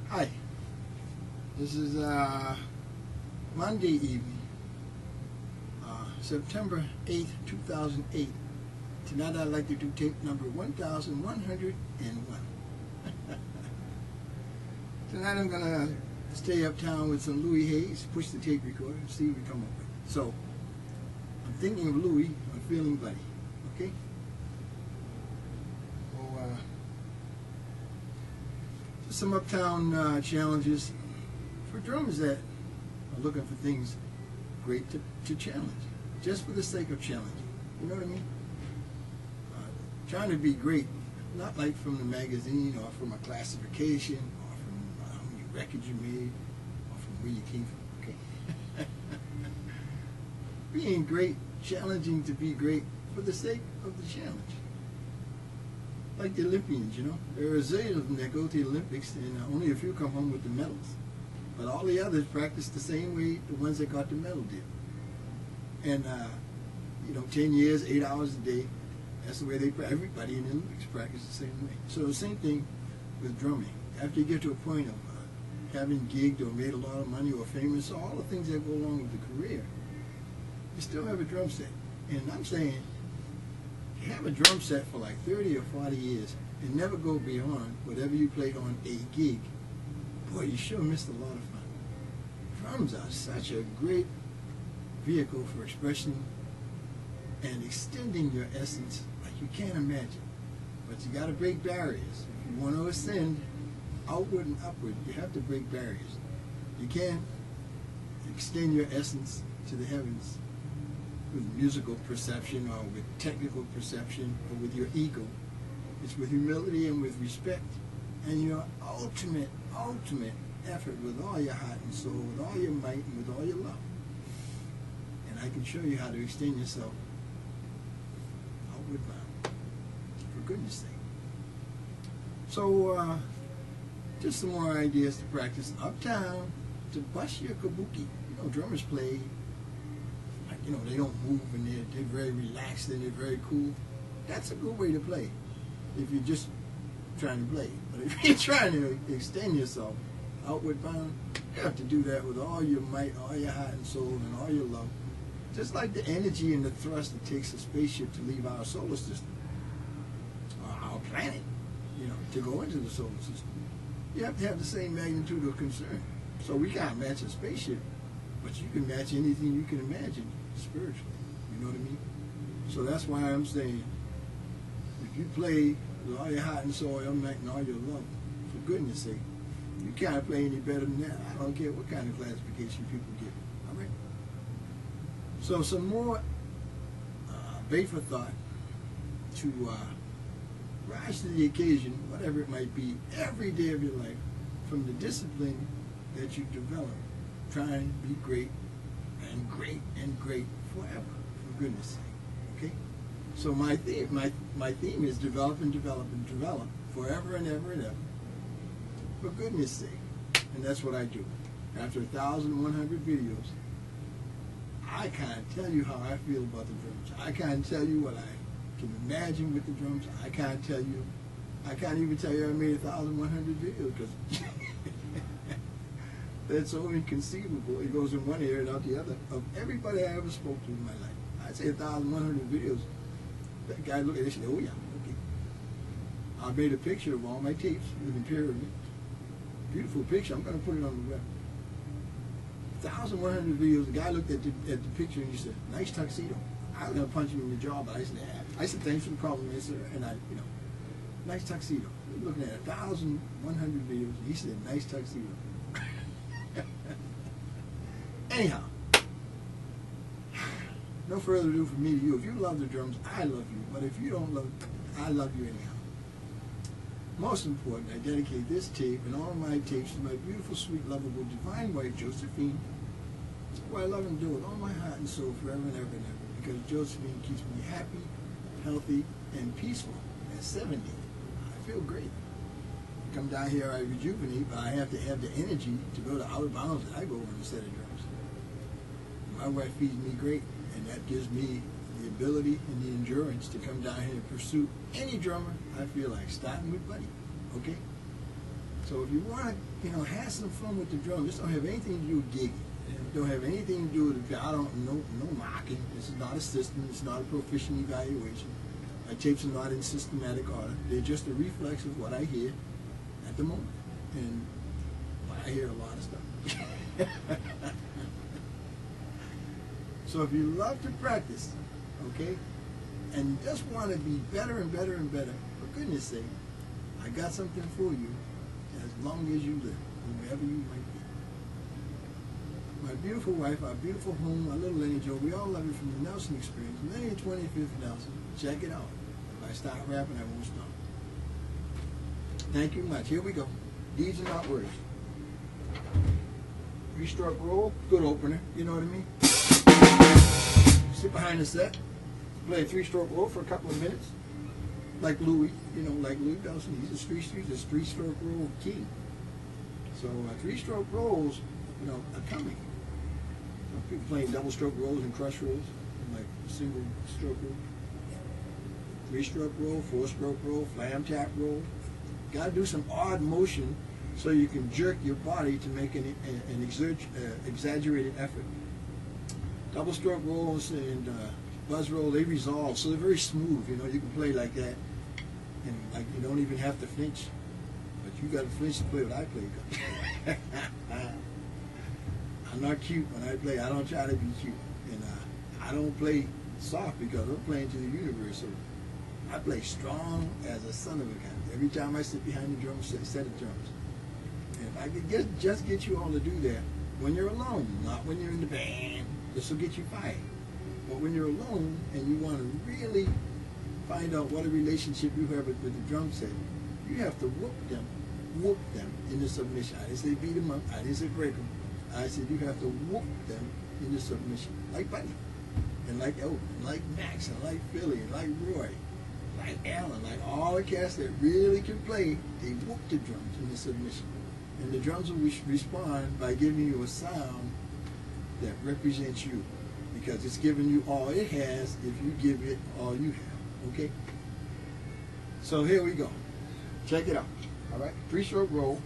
Hi, this is Monday evening, September 8th, 2008. Tonight I'd like to do tape number 1101. Tonight I'm going to stay uptown with some Louis Hayes, push the tape recorder, and see what we come up with. So, I'm thinking of Louis, I'm feeling buddy, okay? Some uptown challenges for drummers that are looking for things great to challenge, just for the sake of challenging. You know what I mean? Trying to be great, not like from the magazine or from a classification or from how many records you made or from where you came from. Okay? Being great, challenging to be great for the sake of the challenge. Like the Olympians, you know. There are a zillion of them that go to the Olympics, and only a few come home with the medals. But all the others practice the same way the ones that got the medal did. And, 10 years, 8 hours a day, that's the way everybody in the Olympics practice the same way. So the same thing with drumming. After you get to a point of having gigged or made a lot of money or famous, all the things that go along with the career, you still have a drum set. And I'm saying, have a drum set for like 30 or 40 years and never go beyond whatever you played on a gig. Boy, you sure missed a lot of fun. Drums are such a great vehicle for expression and extending your essence like you can't imagine. But you got to break barriers. If you want to ascend outward and upward, you have to break barriers. You can't extend your essence to the heavens with musical perception or with technical perception or with your ego. It's with humility and with respect and your ultimate effort with all your heart and soul, with all your might and with all your love. And I can show you how to extend yourself outward bound, for goodness sake. So, just some more ideas to practice uptown to bust your kabuki. You know, drummers play, they don't move and they're very relaxed and they're very cool. That's a good way to play if you're just trying to play. But if you're trying to extend yourself outward bound, you have to do that with all your might, all your heart and soul, and all your love. Just like the energy and the thrust it takes a spaceship to leave our solar system, or our planet, to go into the solar system. You have to have the same magnitude of concern. So we can't match a spaceship, but you can match anything you can imagine spiritually. You know what I mean? So that's why I'm saying, if you play with all your heart and soul, your might, and all your love, for goodness sake, you can't play any better than that. I don't care what kind of classification people give. All right? So some more bait for thought to rise to the occasion, whatever it might be, every day of your life, from the discipline that you develop, trying to be great and great and great forever, for goodness sake. Okay? So my theme is develop and develop and develop forever and ever and ever, for goodness sake. And that's what I do. After 1,100 videos, I can't tell you how I feel about the drums. I can't tell you what I can imagine with the drums. I can't even tell you I made 1,100 videos, because that's so inconceivable. It goes in one ear and out the other. Of everybody I ever spoke to in my life, I'd say 1,100 videos. That guy looked at it and said, "Oh yeah, okay." I made a picture of all my tapes with the pyramid. Beautiful picture. I'm going to put it on the web. 1,100 videos. The guy looked at the picture and he said, "Nice tuxedo." I was going to punch him in the jaw, but I said, "Yeah." I said, "Thanks for the compliment, sir." And nice tuxedo. He was looking at 1,100 videos. And he said, "Nice tuxedo." Anyhow, no further ado from me to you. If you love the drums, I love you. But if you don't love it, I love you anyhow. Most important, I dedicate this tape and all my tapes to my beautiful, sweet, lovable, divine wife, Josephine, who I love and do with all my heart and soul forever and ever and ever, because Josephine keeps me happy, healthy, and peaceful at 70. I feel great. Come down here, I rejuvenate, but I have to have the energy to go to outer bounds that I go on a set of drums. My wife feeds me great, and that gives me the ability and the endurance to come down here and pursue any drummer I feel like, starting with Buddy. Okay? So if you want to, have some fun with the drum, this don't have anything to do with gigging. It don't have anything to do with no mocking. This is not a system. It's not a proficient evaluation. My tapes are not in systematic order. They're just a reflex of what I hear at the moment. And I hear a lot of stuff. So if you love to practice, okay, and you just want to be better and better and better, for goodness sake, I got something for you as long as you live, wherever you might be. My beautiful wife, our beautiful home, our little Lenny Joe, we all love it from the Nelson experience. Lenny 25th Nelson. Check it out. If I start rapping, I won't stop. Thank you much. Here we go. Deeds are not words. 3-stroke roll, good opener. You know what I mean? Sit behind the set, play a 3-stroke roll for a couple of minutes, like Louis, like Louis Bellson. He's a 3-stroke roll king. So 3-stroke rolls, are coming. People playing double-stroke rolls and crush rolls, like single-stroke roll. 3-stroke roll, 4-stroke roll, flam tap roll. Got to do some odd motion so you can jerk your body to make an exaggerated effort. Double-stroke rolls and buzz roll, they resolve, so they're very smooth. You can play like that, and like you don't even have to flinch. But you got to flinch to play what I play. I'm not cute when I play. I don't try to be cute, and I don't play soft because I'm playing to the universe. So I play strong as a son of a gun. Every time I sit behind the drum set of drums, and if I could just get you all to do that when you're alone, not when you're in the band. This will get you fired. But when you're alone and you want to really find out what a relationship you have with the drum set, you have to whoop them into submission. I didn't say beat them up. I didn't say break them. I said you have to whoop them into submission. Like Buddy, and like Elvin, and like Max, and like Philly, and like Roy, like Alan, like all the cats that really can play, they whoop the drums into submission. And the drums will respond by giving you a sound that represents you, because it's giving you all it has if you give it all you have. Okay? So here we go. Check it out. All right? 3-stroke roll.